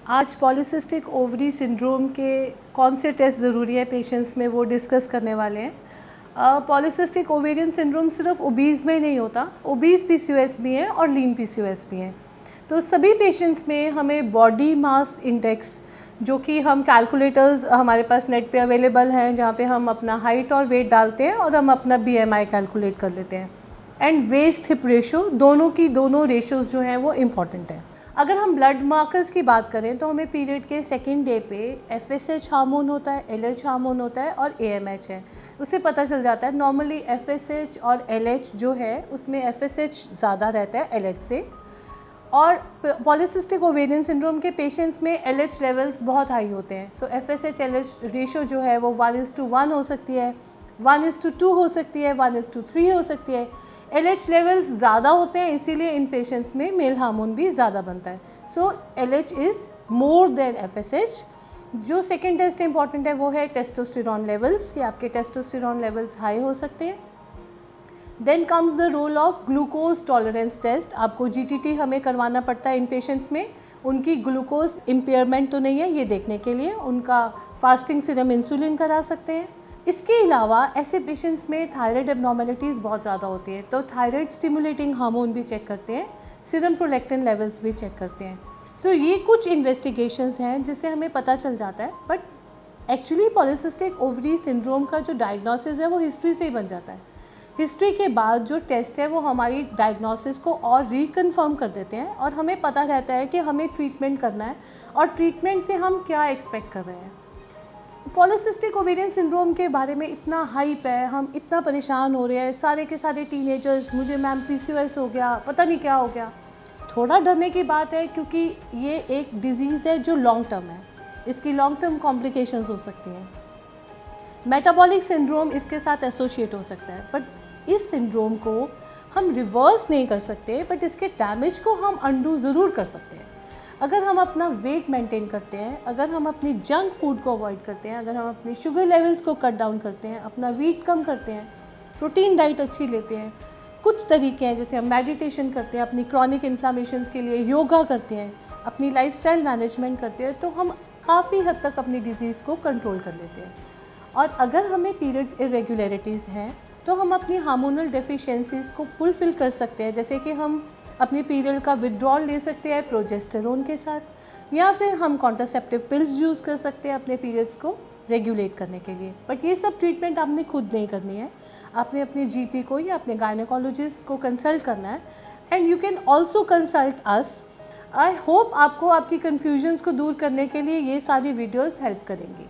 आज polycystic ovary syndrome के कौन से टेस्ट ज़रूरी है पेशेंट्स में वो डिस्कस करने वाले हैं। पॉलीसिस्टिक ओवेरियन सिंड्रोम सिर्फ ओबीज़ में नहीं होता, ओबीज़ पीसीओएस भी हैं और लीन पीसीओएस भी हैं। तो सभी पेशेंट्स में हमें बॉडी मास इंडेक्स, जो कि हम कैलकुलेटर्स हमारे पास नेट पे अवेलेबल हैं, जहाँ पे हम अपना हाइट और वेट डालते हैं और हम अपना बीएमआई कैलकुलेट कर लेते हैं, एंड वेस्ट हिप रेशो, दोनों रेशोज़ जो हैं वो इम्पॉर्टेंट हैं। अगर हम ब्लड मार्कर्स की बात करें तो हमें पीरियड के सेकेंड डे पे एफएसएच हार्मोन होता है, एलएच हार्मोन होता है और एएमएच है। उससे पता चल जाता है नॉर्मली एफएसएच और एलएच जो है उसमें एफएसएच ज़्यादा रहता है एलएच से, और पॉलीसिस्टिक ओवेरियन सिंड्रोम के पेशेंट्स में एलएच लेवल्स बहुत हाई होते हैं। सो एफएसएच एलएच रेशो जो है वो 1:1 हो सकती है, 1:2 हो सकती है, 1:3 हो सकती है। एलएच लेवल्स ज़्यादा होते हैं, इसीलिए इन पेशेंट्स में मेल हार्मोन भी ज़्यादा बनता है। So LH is more than FSH. जो सेकेंड टेस्ट इंपॉर्टेंट है वो है टेस्टोस्टेरॉन लेवल्स, कि आपके टेस्टोस्टेरॉन लेवल्स हाई हो सकते हैं। Then comes the role of glucose tolerance test. आपको जीटीटी हमें करवाना पड़ता है इन पेशेंट्स में, उनकी ग्लूकोज इम्पेयरमेंट तो नहीं है ये देखने के लिए। उनका फास्टिंग सीरम इंसुलिन करा सकते हैं। इसके अलावा ऐसे पेशेंट्स में थायराइड एबनॉर्मेलिटीज़ बहुत ज़्यादा होती हैं, तो थायराइड स्टिमुलेटिंग हार्मोन भी चेक करते हैं, सीरम प्रोलैक्टिन लेवल्स भी चेक करते हैं। सो ये कुछ इन्वेस्टिगेशंस हैं जिससे हमें पता चल जाता है। But actually polycystic ovary syndrome का जो डायग्नोसिस है वो हिस्ट्री से ही बन जाता है। हिस्ट्री के बाद जो टेस्ट है वो हमारी डायग्नोसिस को और रिकन्फर्म कर देते हैं, और हमें पता रहता है कि हमें ट्रीटमेंट करना है और ट्रीटमेंट से हम क्या एक्सपेक्ट कर रहे हैं। पॉलीसिस्टिक ओवेरियन सिंड्रोम के बारे में इतना हाइप है, हम इतना परेशान हो रहे हैं, सारे के सारे टीनेजर्स, मुझे मैम पीसीओएस हो गया, पता नहीं क्या हो गया। थोड़ा डरने की बात है, क्योंकि ये एक डिजीज़ है जो लॉन्ग टर्म है, इसकी लॉन्ग टर्म कॉम्प्लिकेशंस हो सकती हैं। मेटाबॉलिक सिंड्रोम इसके साथ एसोसिएट हो सकता है, बट इस सिंड्रोम को हम रिवर्स नहीं कर सकते, बट इसके डैमेज को हम अंडू ज़रूर कर सकते हैं। अगर हम अपना वेट मेंटेन करते हैं, अगर हम अपनी जंक फूड को अवॉइड करते हैं, अगर हम अपनी शुगर लेवल्स को कट डाउन करते हैं, अपना वेट कम करते हैं, प्रोटीन डाइट अच्छी लेते हैं, कुछ तरीके हैं जैसे हम मेडिटेशन करते हैं, अपनी क्रॉनिक इन्फ्लामेशंस के लिए योगा करते हैं, अपनी लाइफस्टाइल मैनेजमेंट करते हैं, तो हम काफ़ी हद तक अपनी डिजीज़ को कंट्रोल कर लेते हैं। और अगर हमें पीरियड्स इरेगुलरिटीज़ हैं तो हम अपनी हार्मोनल डेफिशिएंसीज़ को फुलफ़िल कर सकते हैं, जैसे कि हम अपने पीरियड का विड्रॉल ले सकते हैं प्रोजेस्टेरोन के साथ, या फिर हम कॉन्ट्रासेप्टिव पिल्स यूज़ कर सकते हैं अपने पीरियड्स को रेगुलेट करने के लिए। बट ये सब ट्रीटमेंट आपने खुद नहीं करनी है, आपने अपने जीपी को या अपने गायनेकोलॉजिस्ट को कंसल्ट करना है, and you can also consult us. I hope आपको आपकी कन्फ्यूजन्स को दूर करने के लिए ये सारी वीडियोज़ हेल्प करेंगी।